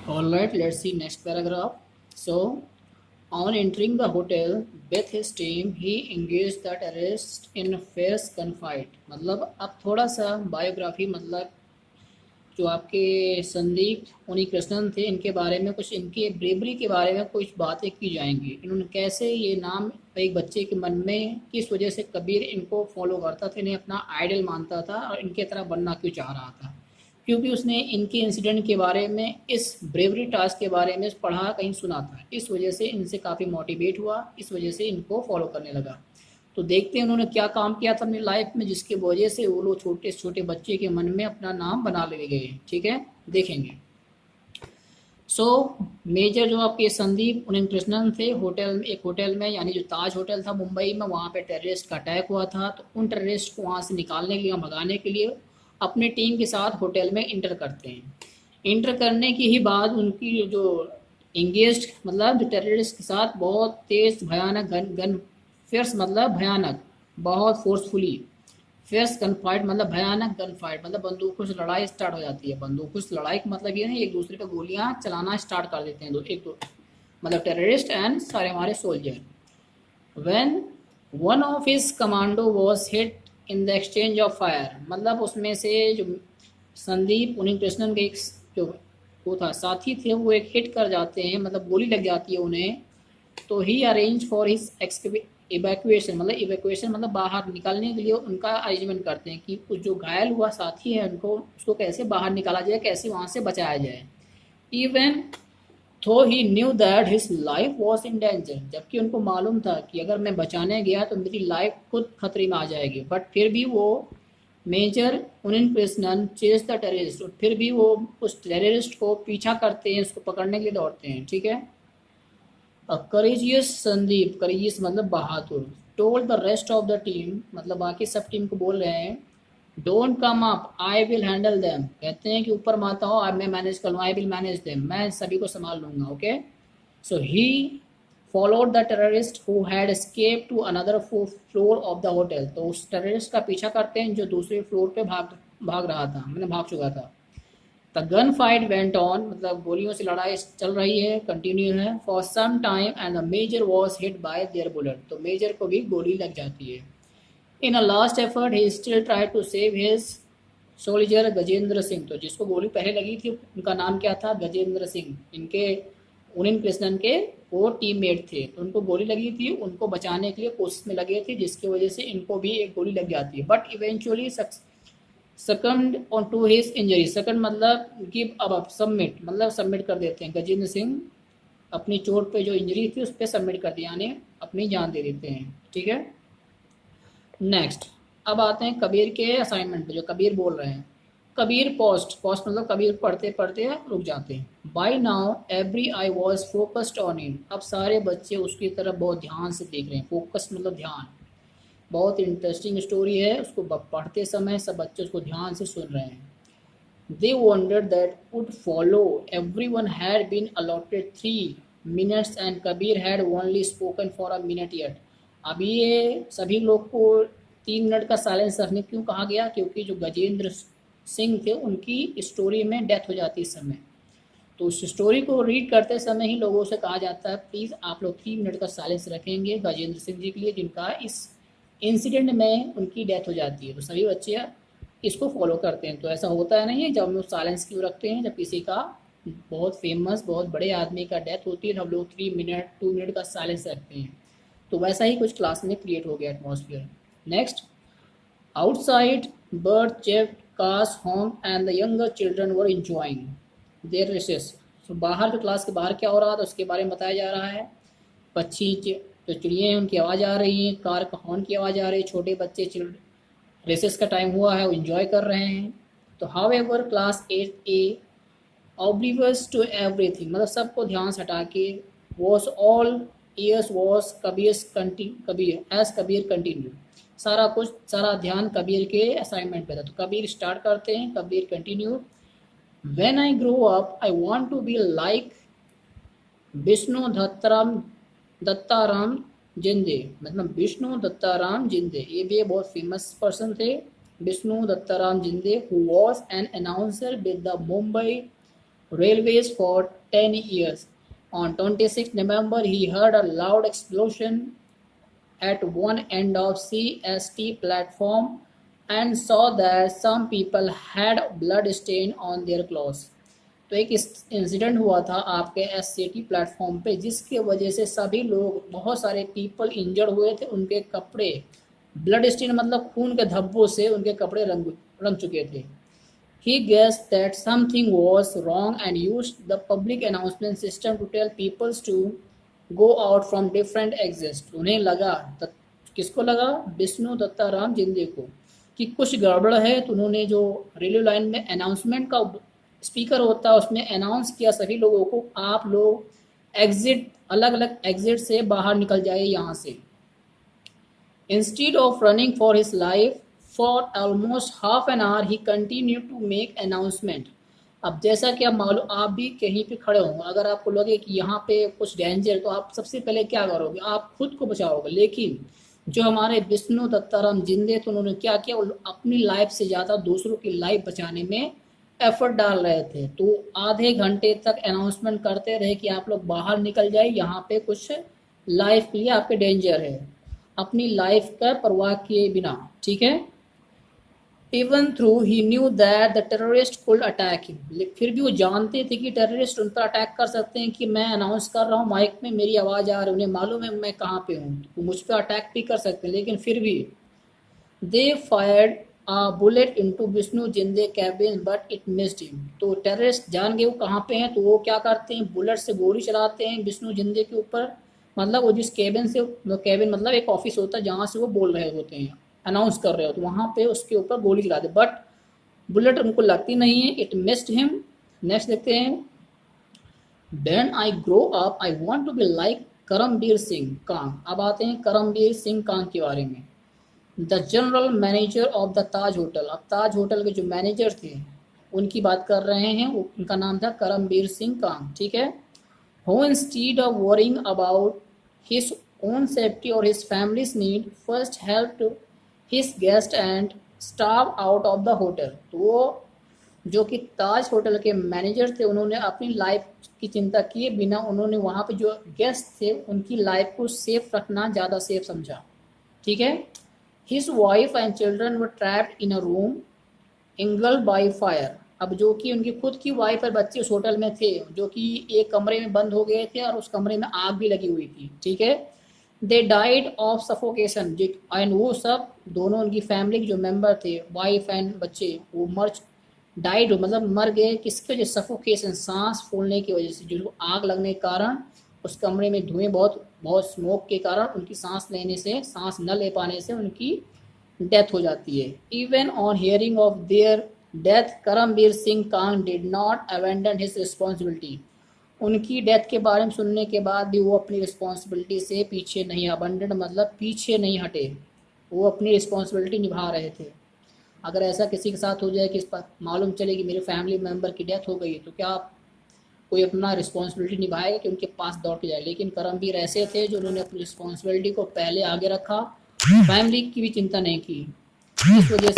All right, let's see next paragraph. So, on entering the hotel with his team, he engaged the terrorist in a fierce gunfight. मतलब अब थोड़ा सा biography मतलब जो आपके संदीप उन्नीकृष्णन थे इनके बारे में कुछ इनके ब्रेवरी के बारे में कुछ बातें की जाएंगी। इन्होंने कैसे ये नाम एक बच्चे के मन में किस वजह से कबीर इनको फॉलो करता था, इन्हें अपना आइडल मानता था और इनके तरह बनना क्यों चाह रहा था, क्योंकि उसने इनके इंसिडेंट के बारे में इस ब्रेवरी टास्क के बारे में पढ़ा कहीं सुना था। इस वजह से इनसे काफ़ी मोटिवेट हुआ, इस वजह से इनको फॉलो करने लगा। तो देखते हैं उन्होंने क्या काम किया था अपनी लाइफ में जिसकी वजह से वो लोग छोटे से छोटे बच्चे के मन में अपना नाम बना ले गए। ठीक है, देखेंगे। सो मेजर जो आपके संदीप उन्नीकृष्णन थे, होटल एक होटल में यानी जो ताज होटल था मुंबई में, वहाँ पे टेररिस्ट का अटैक हुआ था। तो उन टेररिस्ट को वहाँ से निकालने के लिए, भगाने के लिए अपनी टीम के साथ होटल में इंटर करते हैं। इंटर करने की ही बाद उनकी जो इंगेज्ड मतलब जो टेररिस्ट के साथ बहुत तेज भयानक गन गन फियर्स मतलब भयानक बहुत फोर्सफुली, फियर्स गन फाइट मतलब भयानक गन फाइट मतलब बंदूकों से लड़ाई स्टार्ट हो जाती है। बंदूकों से लड़ाई का मतलब ये नहीं एक दूसरे पे गोलियां चलाना स्टार्ट कर देते हैं, दो एक दो मतलब टेररिस्ट एंड सारे हमारे soldier. When one of his commando was hit in the exchange of fire, मतलब उसमें से जो संदीप उन्नीकृष्णन के एक जो वो था साथी थे वो एक हिट कर जाते हैं, मतलब गोली लग जाती है उन्हें। तो ही अरेंज फॉर हिज इवैक्यूएशन, मतलब इवैक्यूएशन मतलब बाहर निकालने के लिए उनका अरेंजमेंट करते हैं कि कुछ जो घायल हुआ साथी है उनको उसको कैसे बाहर निकाला जाए, कैसे वहाँ से बचाया जाए। Even though he knew that his life was in danger, जबकि उनको मालूम था कि अगर मैं बचाने गया तो मेरी लाइफ खुद खतरे में आ जाएगी, बट फिर भी वो major Unnikrishnan chase the terrorist, फिर भी वो उस टेररिस्ट को पीछा करते हैं, उसको पकड़ने के लिए दौड़ते हैं। ठीक है। करेजियस संदीप, करेजियस मतलब बहादुर, told the rest of the team मतलब बाकी सब टीम को बोल रहे हैं, don't come up I will handle them, कहते हैं कि ऊपर मत आओ, अब मैं मैनेज कर लूँ, आई विल मैनेज देम, मैं सभी को संभाल लूंगा। Okay. So he followed the terrorist who had escape to another floor of the hotel, तो उस टेररिस्ट का पीछा करते हैं जो दूसरे फ्लोर पे भाग भाग रहा था, मैंने भाग चुका था। The gun fight went on, मतलब गोलियों से लड़ाई चल रही है, कंटिन्यू है, for some time and the major was hit by their bullet, तो मेजर को भी गोली लग जाती है। In a last effort he still try to save his soldier Gajendra Singh, तो जिसको गोली पहले लगी थी उनका नाम क्या था, गजेंद्र सिंह, इनके उनिन कृष्णन के वो टीममेट थे, तो उनको गोली लगी थी, उनको बचाने के लिए कोशिश में लगे थे, जिसकी वजह से इनको भी एक गोली लग जाती है, but eventually succumbed on to his injury, succumbed मतलब गिव अप, सबमिट मतलब सबमिट कर देते हैं, गजेंद्र सिंह अपनी चोट पे जो इंजरी थी उस पर सबमिट कर दिया, यानी अपनी जान दे देते हैं। ठीक है। नेक्स्ट, अब आते हैं कबीर के असाइनमेंट पे जो कबीर बोल रहे हैं। कबीर पोस्ट पोस्ट मतलब कबीर पढ़ते पढ़ते रुक जाते हैं। By now every I was focused on him, अब सारे बच्चे उसकी तरफ बहुत ध्यान से देख रहे हैं, फोकस मतलब ध्यान। बहुत इंटरेस्टिंग स्टोरी है, उसको पढ़ते समय सब बच्चे उसको ध्यान से सुन रहे हैं। They wondered that would follow. Everyone had been allotted 3 minutes and Kabir had only spoken for a minute yet. अभी ये सभी लोग को 3 मिनट का साइलेंस रखने क्यों कहा गया, क्योंकि जो गजेंद्र सिंह थे उनकी स्टोरी में डेथ हो जाती इस समय। तो उस स्टोरी को रीड करते समय ही लोगों से कहा जाता है प्लीज़ आप लोग 3 मिनट का साइलेंस रखेंगे गजेंद्र सिंह जी के लिए, जिनका इस इंसिडेंट में उनकी डेथ हो जाती है। तो सभी बच्चे इसको फॉलो करते हैं। तो ऐसा होता है नहीं है जब हम लोग साइलेंस क्यों रखते हैं, जब किसी का बहुत फेमस बहुत बड़े आदमी का डेथ होती है तो हम लोग 3 मिनट 2 मिनट का साइलेंस रखते हैं। तो वैसा ही कुछ क्लास में क्रिएट हो गया atmosphere. Next, outside bird chirped cars home and the younger children were enjoying their recess. So बाहर जो क्लास के बाहर क्या हो रहा था उसके बारे में बताया जा रहा है। पक्षी जो चिड़िए हैं उनकी आवाज़ आ रही है, कार का हॉर्न की आवाज़ आ रही है, छोटे बच्चे रेसेस का टाइम हुआ है वो इंजॉय कर रहे हैं। तो however class 8A oblivious to everything, मतलब सबको ध्यान से हटा के was all ears was Kabir as Kabir continue, सारा कुछ सारा ध्यान कबीर के असाइनमेंट पे था। तो कबीर स्टार्ट करते हैं, Kabir continue, when I grow up I want to be like Vishnu Dattaram Zinde, मतलब विष्णु दत्ताराम जिंदे, ये भी बहुत फेमस पर्सन थे, विष्णु दत्ताराम जिंदे, who was an announcer with the Mumbai railways for 10 years. On 26 November, he heard a loud explosion at one end of CST platform and saw that some people had blood stain on their clothes. तो एक incident हुआ था आपके SCT platform पे जिसके वजह से सभी लोग बहुत सारे पीपल इंजर्ड हुए थे, उनके कपड़े ब्लड स्टेन मतलब खून के धब्बों से उनके कपड़े रंग रंग चुके थे. He guessed that something was wrong and used the public announcement system to tell people to go out from different exits. उन्हें लगा किसको लगा? विष्णु दत्ताराम जिंदे को कि कुछ गड़बड़ है, तो उन्होंने जो रेलवे लाइन में अनाउंसमेंट का स्पीकर होता है उसमें अनाउंस किया सभी लोगों को, आप लोग एग्जिट अलग अलग एग्जिट से बाहर निकल जाइए यहाँ से. Instead of running for his life, for almost half an hour he continued to make announcement. अब जैसा कि आप मालूम आप भी कहीं पे खड़े होंगे, अगर आपको लगे कि यहाँ पे कुछ डेंजर, तो आप सबसे पहले क्या करोगे? आप खुद को बचाओगे. लेकिन जो हमारे विष्णु दत्ताराम जिंदे थे उन्होंने क्या किया? वो अपनी लाइफ से ज़्यादा दूसरों की लाइफ बचाने में एफर्ट डाल रहे थे. तो आधे घंटे तक अनाउंसमेंट करते रहे कि आप लोग बाहर निकल जाए, यहाँ पे कुछ लाइफ के लिए आपके डेंजर है, अपनी लाइफ का परवाह किए बिना. ठीक है. Even through he knew that the terrorist could attack him, फिर भी वो जानते थे कि टेररिस्ट उन पर अटैक कर सकते हैं कि मैं अनाउंस कर रहा हूँ माइक में, मेरी आवाज़ आ रही है, उन्हें मालूम है मैं कहाँ पे हूँ, वो मुझ पर अटैक भी कर सकते हैं. लेकिन फिर भी they fired a bullet into Vishnu जिंदे cabin but it missed him. तो टेररिस्ट जान गए वो कहाँ पे हैं, तो वो क्या करते हैं? बुलेट से गोली चलाते हैं विष्णु जिंदे के ऊपर. मतलब वो जिस कैबिन से, कैबिन मतलब एक ऑफिस होता है जहाँ से वो बोल रहे होते हैं, अनाउंस कर रहे हो, तो वहाँ पे उसके ऊपर गोली चला दे, बट बुलेट उनको लगती नहीं है. It missed him. नेक्स्ट देखते हैं. When I grow up, I want to be like Karambir Singh Kang. अब आते हैं करमबीर सिंह कांग के बारे में. The general manager of the Taj hotel. अब ताज होटल के जो मैनेजर थे उनकी बात कर रहे हैं, उनका नाम था करमबीर सिंह कांग. ठीक है. Who instead of worrying about his own safety or his family's need, first helped his guest and staff out of the hotel. तो वो जो कि ताज होटल के मैनेजर थे उन्होंने अपनी लाइफ की चिंता किए बिना उन्होंने वहाँ पे जो गेस्ट थे उनकी लाइफ को सेफ रखना ज़्यादा सेफ समझा. ठीक है. His wife and children were trapped in a room engulfed by fire. अब जो कि उनकी खुद की वाइफ और बच्चे उस होटल में थे जो कि एक कमरे में बंद हो गए थे और उस कमरे में आग भी लगी हुई थी. ठीक है. They died of suffocation. And वो सब दोनों उनकी फैमिली के जो मेंबर थे, वाइफ एंड बच्चे, वो डाइड मतलब मर गए. किसकी वजह? सफोकेशन, सांस फूलने की वजह से. जो आग लगने के कारण उस कमरे में धुएं बहुत बहुत स्मोक के कारण उनकी सांस लेने से, सांस न ले पाने से उनकी डेथ हो जाती है. Even on hearing of their death Karambir Singh Kang did not abandon his responsibility. उनकी डेथ के बारे में सुनने के बाद भी वो अपनी रिस्पॉन्सिबिलिटी से पीछे नहीं, अबैंडन मतलब पीछे नहीं हटे, वो अपनी रिस्पॉन्सिबिलिटी निभा रहे थे. अगर ऐसा किसी के साथ हो जाए कि इस पर मालूम चले कि मेरे फैमिली मेम्बर की डेथ हो गई, तो क्या आप कोई अपना रिस्पॉन्सिबिलिटी निभाएगा कि उनके पास दौड़ के जाए? लेकिन करमबीर ऐसे थे जो उन्होंने अपनी रिस्पॉन्सिबिलिटी को पहले आगे रखा, फैमिली की भी चिंता नहीं की. इस वजह से